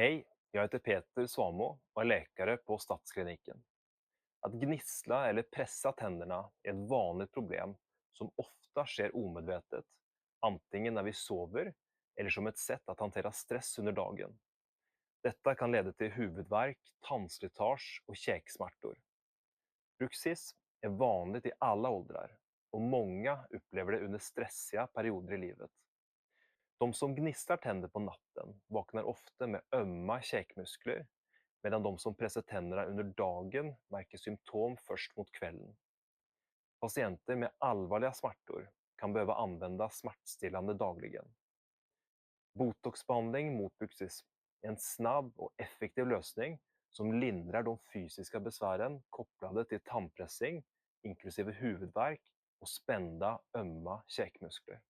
Hej, jag heter Peter Svamo och är läkare på Stadskliniken. Att gnissla eller pressa tänderna är ett vanligt problem som ofta sker omedvetet, antingen när vi sover eller som ett sätt att hantera stress under dagen. Detta kan leda till huvudvärk, tandslitage och käksmärtor. Bruxism är vanligt i alla åldrar och många upplever det under stressiga perioder i livet. De som gnisslar tänder på natten vaknar ofta med ömma käkmuskler, medan de som pressar tänderna under dagen märker symptom först mot kvällen. Patienter med allvarliga smärtor kan behöva använda smärtstillande dagligen. Botoxbehandling mot bruxism är en snabb och effektiv lösning som lindrar de fysiska besvären kopplade till tandpressing, inklusive huvudvärk och spända ömma käkmuskler.